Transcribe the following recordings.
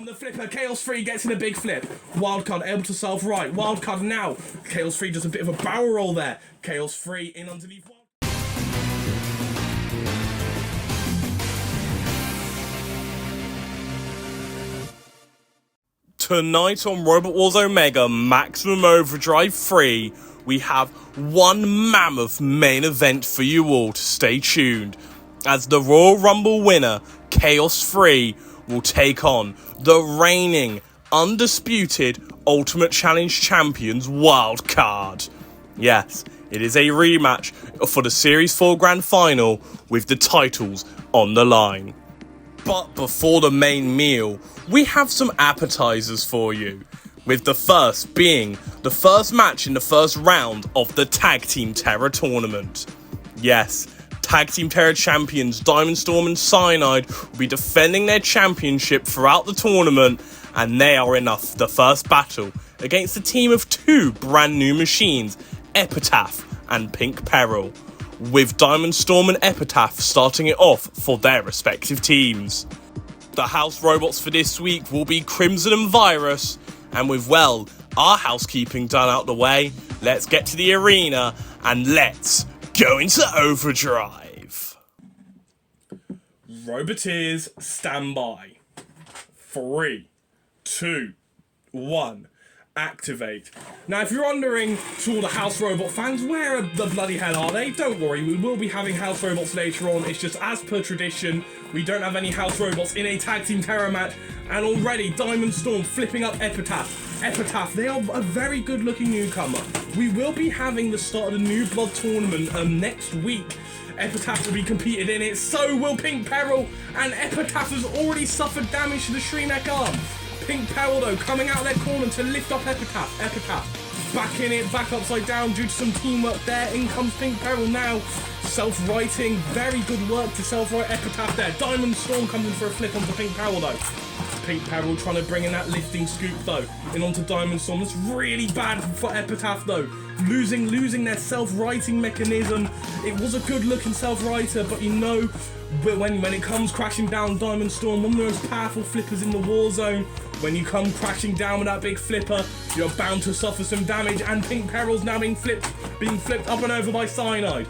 on the flipper. Chaos 3 gets in a big flip. Wildcard able to self-right. Wildcard now. Chaos 3 does a bit of a barrel roll there. Chaos 3 in underneath. Tonight on Robot Wars Omega Maximum Overdrive 3, we have one mammoth main event for you all to stay tuned, as the Royal Rumble winner, Chaos 3, will take on the reigning, undisputed Ultimate Challenge Champions Wildcard. Yes, it is a rematch for the Series 4 Grand Final with the titles on the line. But before the main meal, we have some appetizers for you, with the first being the first match in the first round of the Tag Team Terror Tournament. Yes, Tag Team Terror champions Diamond Storm and Cyanide will be defending their championship throughout the tournament, and they are in the first battle against a team of two brand new machines, Epitaph and Pink Peril, with Diamond Storm and Epitaph starting it off for their respective teams. The house robots for this week will be Crimson and Virus, and with, well, our housekeeping done out the way, let's get to the arena and let's go into Overdrive. Roboteers, stand by. 3, 2, 1. Activate. Now, if you're wondering, to all the House Robot fans, where the bloody hell are they? Don't worry, we will be having House Robots later on. It's just, as per tradition, we don't have any House Robots in a Tag Team Terror match, and already Diamond Storm flipping up Epitaph. Epitaph, they are a very good looking newcomer. We will be having the start of the New Blood tournament next week. Epitaph will be competed in it, so will Pink Peril, and Epitaph has already suffered damage to the Shrinek arm. Pink Peril, though, coming out of their corner to lift up Epitaph. Epitaph back in it, back upside down due to some teamwork there. In comes Pink Peril now. Self-righting. Very good work to self-right Epitaph there. Diamond Storm comes in for a flip onto Pink Peril, though. Pink Peril trying to bring in that lifting scoop, though, in onto Diamond Storm. That's really bad for Epitaph, though. Losing their self-righting mechanism. It was a good-looking self-righter, but you know, when it comes crashing down Diamond Storm, one of the most powerful flippers in the war zone, when you come crashing down with that big flipper, you're bound to suffer some damage, and Pink Peril's now being flipped up and over by Cyanide.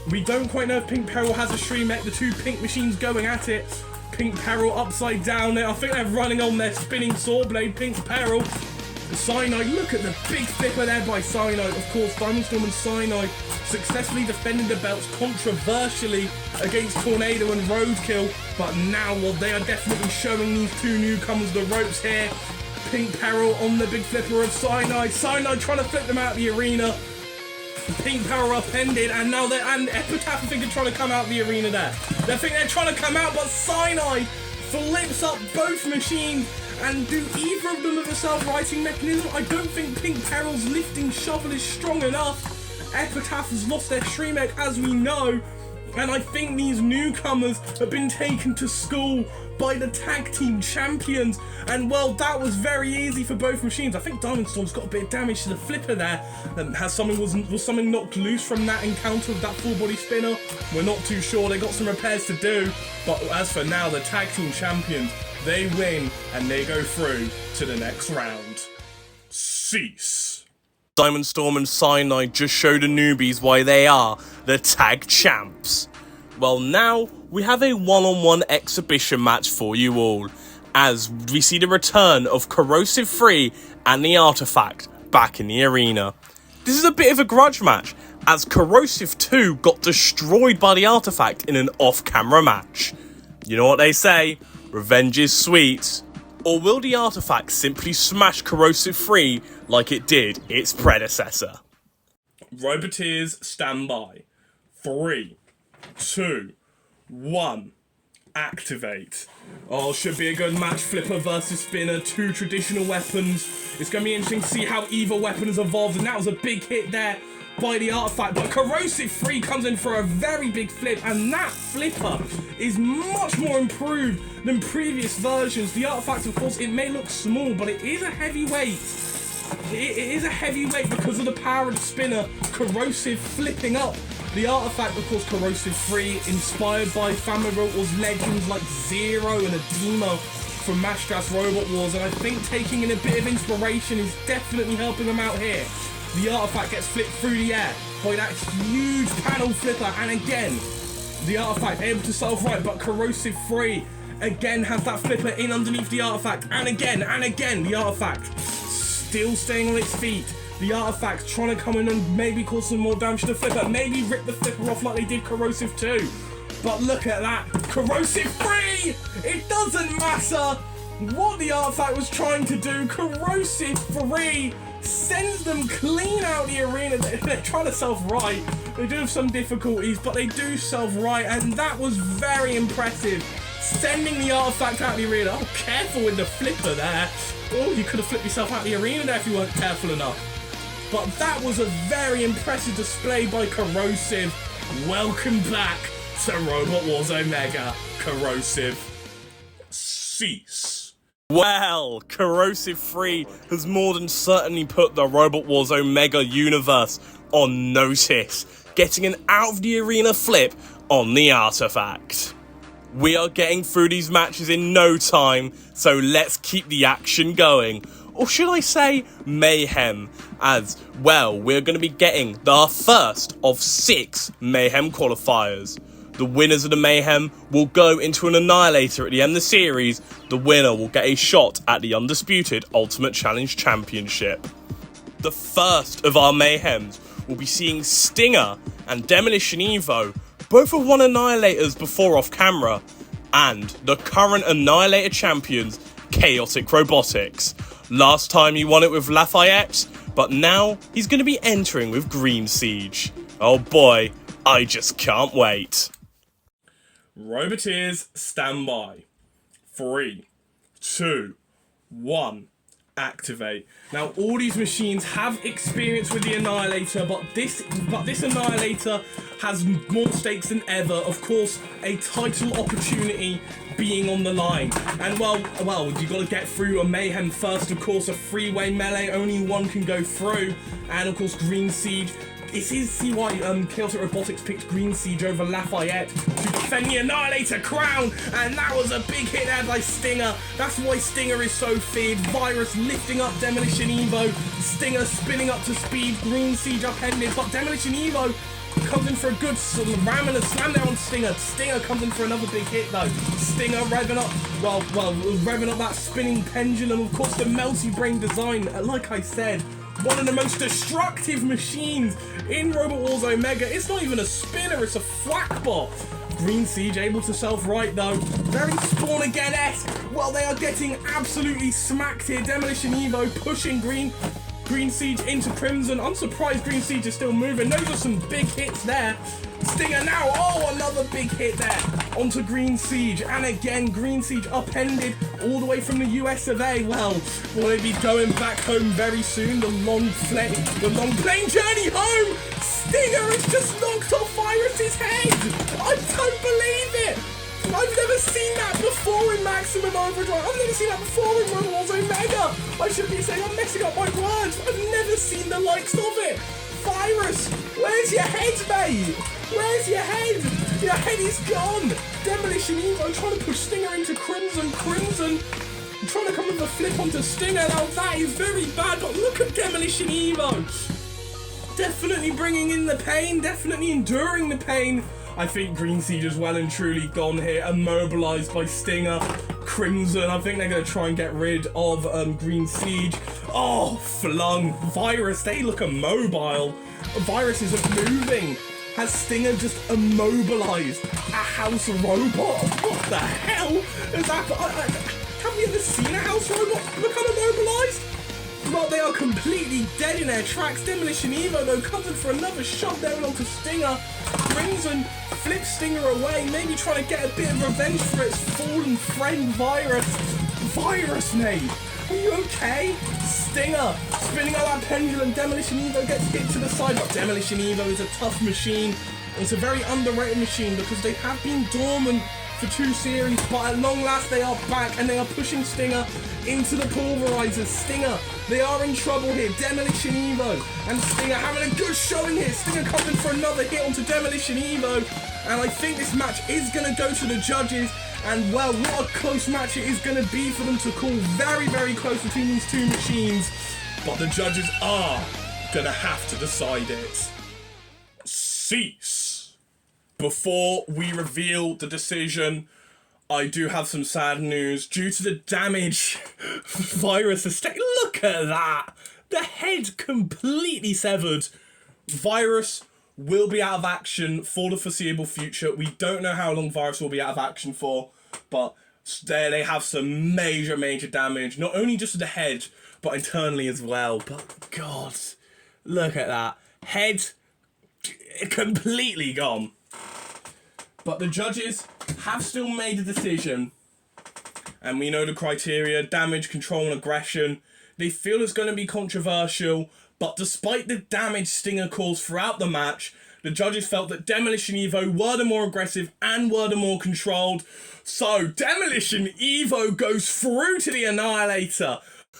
We don't quite know if Pink Peril has a Shrimek, the two pink machines going at it. Pink Peril upside down there. I think they're running on their spinning saw blade. Pink Peril. Cyanide, look at the big flipper there by Cyanide. Of course, Diamond Storm and Cyanide successfully defended the belts controversially against Tornado and Roadkill. But now, well, they are definitely showing these two newcomers the ropes here. Pink Peril on the big flipper of Cyanide. Cyanide trying to flip them out of the arena. Pink Peril upended, and now and Epitaph, I think, are trying to come out of the arena there. They think they're trying to come out, but Cyanide flips up both machines. And do either of them have a self-righting mechanism? I don't think Pink Peril's lifting shovel is strong enough. Epitaph has lost their Shrimek, as we know. And I think these newcomers have been taken to school by the Tag Team Champions. And, well, that was very easy for both machines. I think Diamond Storm's got a bit of damage to the flipper there. Was something knocked loose from that encounter with that full-body spinner? We're not too sure. They got some repairs to do. But as for now, the Tag Team Champions, they win and they go through to the next round. Cease. Diamond Storm and Cyanide just show the newbies why they are the tag champs. Well, now we have a one-on-one exhibition match for you all, as we see the return of Corrosive 3 and the Artifact back in the arena. This is a bit of a grudge match, as Corrosive 2 got destroyed by the Artifact in an off-camera match. You know what they say, revenge is sweet. Or will the Artifact simply smash Corrosive 3 like it did its predecessor? Roboteers, stand by. 3, 2, 1. Activate. Oh, should be a good match. Flipper versus spinner. Two traditional weapons. It's going to be interesting to see how either weapon has evolved. And that was a big hit there by the Artifact. But Corrosive 3 comes in for a very big flip. And that flipper is much more improved than previous versions. The Artifact, of course, it may look small, but it is a heavyweight. It is a heavyweight because of the power of the spinner. Corrosive flipping up the Artifact. Of course, Corrosive 3 inspired by Famirota's legends like Zero and Edema. from Mastra's Robot Wars, and I think taking in a bit of inspiration is definitely helping him out here. The artifact gets flipped through the air by that huge panel flipper, and again, the artifact able to self-right, but Corrosive Free again has that flipper in underneath the artifact, and again, the artifact still staying on its feet. The artifact trying to come in and maybe cause some more damage to the flipper, maybe rip the flipper off like they did Corrosive 2. But look at that, Corrosive Free! It doesn't matter what the artifact was trying to do, Corrosive Free sends them clean out the arena. They're trying to self-right. They do have some difficulties, but they do self-right, and that was very impressive. Sending the artifact out the arena. Oh, careful with the flipper there. Oh, you could have flipped yourself out the arena there if you weren't careful enough. But that was a very impressive display by Corrosive. Welcome back to Robot Wars Omega. Corrosive, cease. Well, Corrosive Free has more than certainly put the Robot Wars Omega universe on notice, getting an out of the arena flip on the artifact. We are getting through these matches in no time, so let's keep the action going. Or should I say mayhem, as well, we're going to be getting the first of 6 mayhem qualifiers. The winners of the mayhem will go into an annihilator at the end of the series. The winner will get a shot at the Undisputed Ultimate Challenge Championship. The first of our mayhems will be seeing Stinger and Demolition Evo, both have won annihilators before off camera, and the current annihilator champions, Chaotic Robotics. Last time he won it with Lafayette, but now he's going to be entering with Green Siege. Oh boy, I just can't wait. Roboteers, stand by. 3, 2, 1, activate. Now, all these machines have experience with the Annihilator, but this Annihilator has more stakes than ever. Of course, a title opportunity being on the line. And well, you got to get through a mayhem first. Of course, a three-way melee, only one can go through, and of course, Green Siege. It is see why Chaotic Robotics picked Green Siege over Lafayette to defend the Annihilator crown, and that was a big hit there by Stinger. That's why Stinger is so feared. Virus lifting up Demolition Evo, Stinger spinning up to speed, Green Siege upended, but Demolition Evo comes in for a good ram and a slam there on Stinger. Stinger comes in for another big hit though. Stinger revving up, revving up that spinning pendulum. Of course, the Melty Brain design, like I said, one of the most destructive machines in Robot Wars Omega. It's not even a spinner, it's a thwack bot. Green Siege able to self-right though. Very Spawn Again-esque. Well, they are getting absolutely smacked here. Demolition Evo pushing Green Siege into Crimson. I'm surprised Green Siege is still moving. Those are some big hits there. Stinger now. Oh, another big hit there onto Green Siege. And again, Green Siege upended all the way from the US of A. Well, will they be going back home very soon? The long plane journey home. Stinger has just knocked off Virus's head. I don't believe it. I've never seen that before in Maximum Overdrive. I've never seen that before in Robot Wars Omega. I should be saying I'm messing up my words. I've never seen the likes of it. Virus, where's your head, mate? Where's your head? Your head is gone. Demolition Evo trying to push Stinger into Crimson. Crimson trying to come with a flip onto Stinger. Now that is very bad, but look at Demolition Evo. Definitely bringing in the pain, definitely enduring the pain. I think Green Siege is well and truly gone here, immobilized by Stinger. Crimson, I think they're going to try and get rid of Green Siege. Oh, flung. Virus, they look immobile. Virus isn't moving. Has Stinger just immobilized a house robot? What the hell is that? Have we ever seen a house robot become immobilized? Well, they are completely dead in their tracks. Demolition Evo, though, comes in for another shot there onto Stinger. Crimson flips Stinger away, maybe trying to get a bit of revenge for its fallen friend, Virus. Virus, mate, are you okay? Stinger spinning out that pendulum. Demolition Evo gets hit to the side, but Demolition Evo is a tough machine. It's a very underrated machine because they have been dormant for 2 series, but at long last they are back and they are pushing Stinger into the pulverizers. Stinger, they are in trouble here. Demolition Evo and Stinger having a good showing here. Stinger coming for another hit onto Demolition Evo, and I think this match is going to go to the judges. And well, what a close match it is going to be for them to call. Very, very close between these two machines. But the judges are going to have to decide it. Cease. Before we reveal the decision, I do have some sad news. Due to the damage Virus has taken, look at that. The head completely severed. Virus will be out of action for the foreseeable future. We don't know how long Virus will be out of action for, but they have some major, major damage. Not only just to the head, but internally as well. But God, look at that. Head completely gone. But the judges have still made a decision. And we know the criteria: damage, control, and aggression. They feel it's going to be controversial, but despite the damage Stinger caused throughout the match, the judges felt that Demolition Evo were the more aggressive and were the more controlled. So Demolition Evo goes through to the Annihilator.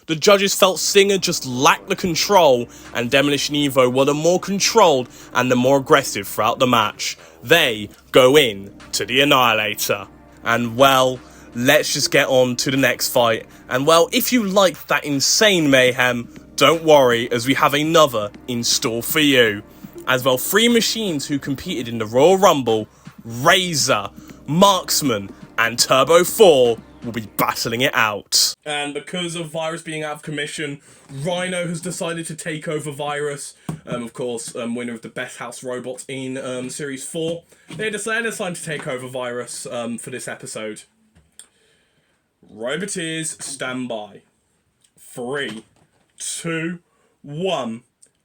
The judges felt Stinger just lacked the control, and Demolition Evo were the more controlled and the more aggressive throughout the match. They go in to the Annihilator. And well, let's just get on to the next fight. And well, if you liked that insane mayhem, don't worry, as we have another in store for you. As well, 3 machines who competed in the Royal Rumble, Razor, Marksman, and Turbo 4 will be battling it out. And because of Virus being out of commission, Rhino has decided to take over Virus. Of course, winner of the Best House Robot in Series 4. They decided to take over Virus for this episode. Roboteers, stand by. 3, 2, 1,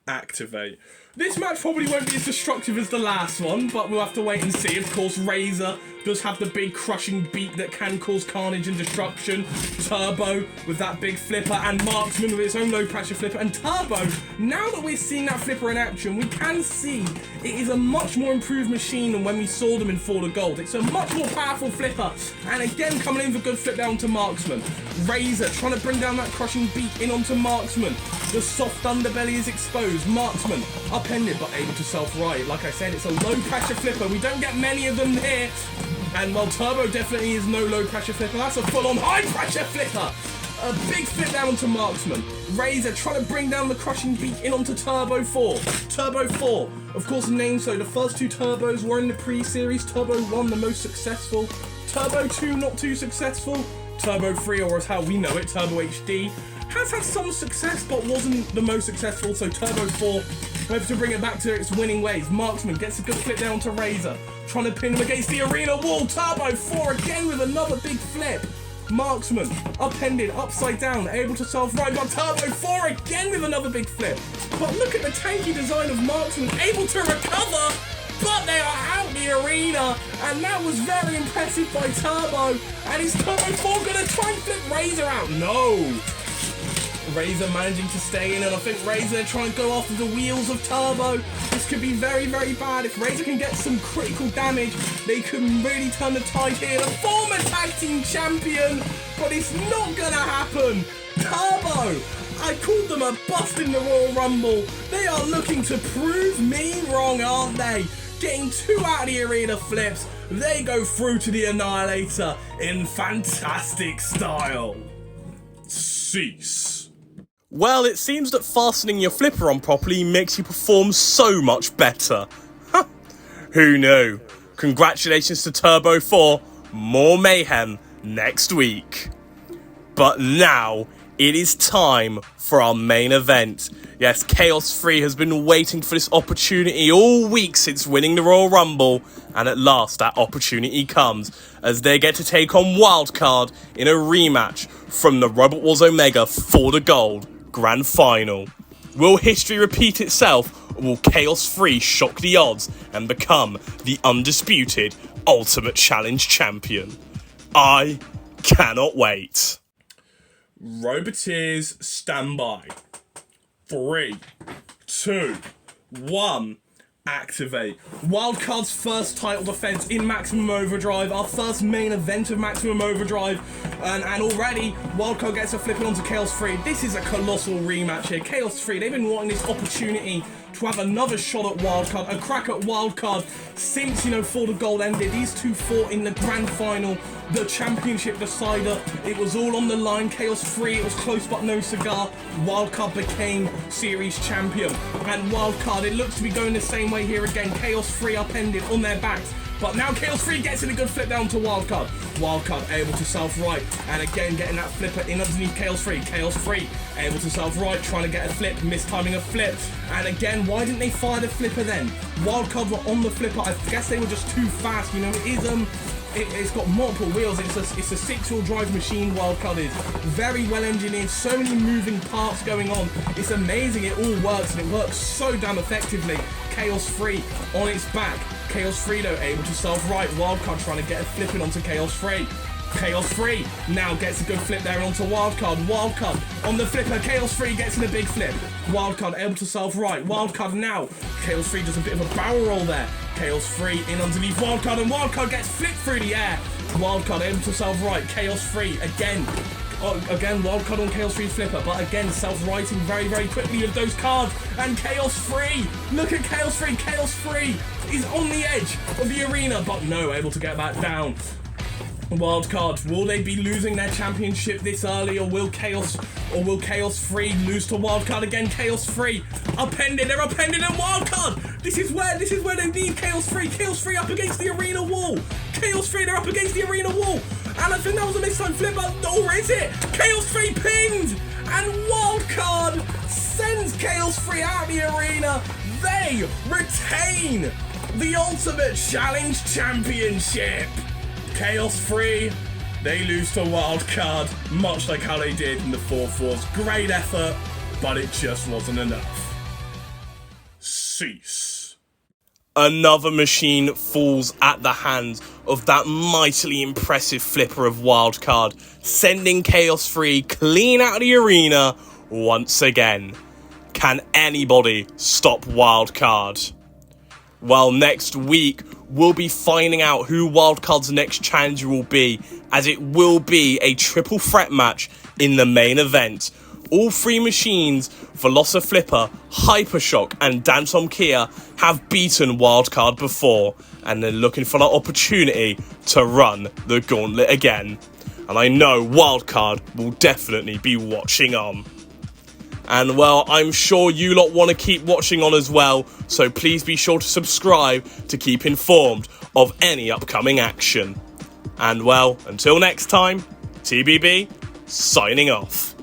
activate. This match probably won't be as destructive as the last one, but we'll have to wait and see. Of course, Razor does have the big crushing beat that can cause carnage and destruction. Turbo with that big flipper, and Marksman with its own low pressure flipper. And Turbo, now that we're seeing that flipper in action, we can see it is a much more improved machine than when we saw them in Fall of Gold. It's a much more powerful flipper, and again coming in for good flip down to Marksman. Razor trying to bring down that crushing beat in onto Marksman. The soft underbelly is exposed. Marksman upended but able to self-right. Like I said, it's a low pressure flipper. We don't get many of them here. And while Turbo definitely is no low pressure flipper, that's a full-on high pressure flipper. A big flip down onto Marksman. Razor trying to bring down the crushing beat in onto Turbo 4. Turbo 4, of course named so. The first 2 Turbos were in the pre-series. Turbo 1 the most successful. Turbo 2 not too successful. Turbo 3, or as how we know it, Turbo HD, has had some success but wasn't the most successful. So Turbo 4 hopes to bring it back to its winning ways. Marksman gets a good flip down to Razor, trying to pin him against the arena wall. Turbo 4 again with another big flip. Marksman upended, upside down, able to self-right, but Turbo 4 again with another big flip. But look at the tanky design of Marksman, able to recover, but they are out the arena, and that was very impressive by Turbo. And is Turbo 4 going to try and flip Razor out? No. Razor managing to stay in, and I think Razor trying to go after the wheels of Turbo. This could be very, very bad. If Razor can get some critical damage, they can really turn the tide here. The former tag team champion, but it's not gonna happen. Turbo, I called them a bust in the Royal Rumble. They are looking to prove me wrong, aren't they? Getting 2 out of the arena flips, they go through to the Annihilator in fantastic style. Cease. Well, it seems that fastening your flipper on properly makes you perform so much better. Who knew? Congratulations to Turbo 4, more mayhem next week. But now, it is time for our main event. Yes, Chaos 3 has been waiting for this opportunity all week since winning the Royal Rumble, and at last that opportunity comes, as they get to take on Wildcard in a rematch from the Robot Wars Omega for the Gold Grand Final. Will history repeat itself, or will Chaos 3 shock the odds and become the undisputed Ultimate Challenge Champion? I cannot wait. Roboteers, stand by. 3, 2, 1, activate. Wildcard's first title defense in Maximum Overdrive, our first main event of Maximum Overdrive, and already Wildcard gets a flipping onto Chaos 3. This is a colossal rematch here. Chaos 3, they've been wanting this opportunity to have another shot at Wildcard, a crack at Wildcard since, you know, For the Gold ended. These two fought in the grand final, the championship decider. It was all on the line. Chaos 3, it was close but no cigar. Wildcard became series champion. And Wildcard, it looks to be going the same way here again. Chaos 3 upended on their backs. But now Chaos 3 gets in a good flip down to Wildcard. Wildcard able to self-right. And again, getting that flipper in underneath Chaos 3. Chaos 3 able to self-right, trying to get a flip, mistiming a flip. And again, why didn't they fire the flipper then? Wildcard were on the flipper. I guess they were just too fast. You know, it's got multiple wheels. It's a 6-wheel drive machine. Wildcard is very well engineered. So many moving parts going on. It's amazing. It all works, and it works so damn effectively. Chaos 3 on its back. Chaos 3 though able to self-right. Wildcard trying to get a flip in onto Chaos 3. Chaos 3 now gets a good flip there onto Wildcard. Wildcard on the flipper. Chaos 3 gets in a big flip. Wildcard able to self-right. Wildcard now. Chaos 3 does a bit of a barrel roll there. Chaos 3 in underneath Wildcard, and Wildcard gets flipped through the air. Wildcard able to self-right. Chaos 3 again. Again, Wildcard on Chaos 3's flipper, but again, self-righting very, very quickly with those cards. And Chaos 3, look at Chaos 3. Chaos 3 is on the edge of the arena, but no, able to get back down. Wildcard, will they be losing their championship this early, or will Chaos 3 lose to Wildcard again? Chaos 3 upended, they're upended, and Wildcard, this is where they need Chaos 3. Chaos 3 up against the arena wall. Chaos 3, they're up against the arena wall. And I think that was a mistime flip, or is it? Chaos 3 pinned, and Wildcard sends Chaos 3 out of the arena. They retain the Ultimate Challenge Championship. Chaos 3, they lose to Wildcard, much like how they did in the 4-4s. Great effort, but it just wasn't enough. Cease. Another machine falls at the hands of that mightily impressive flipper of Wildcard, sending Chaos 3 clean out of the arena once again. Can anybody stop Wildcard? Well, next week, we'll be finding out who Wildcard's next challenger will be, as it will be a triple threat match in the main event. All three machines, Velociflipper, Hypershock and Dansom Kia, have beaten Wildcard before, and they're looking for that opportunity to run the gauntlet again. And I know Wildcard will definitely be watching on. And well, I'm sure you lot want to keep watching on as well, so please be sure to subscribe to keep informed of any upcoming action. And well, until next time, TBB, signing off.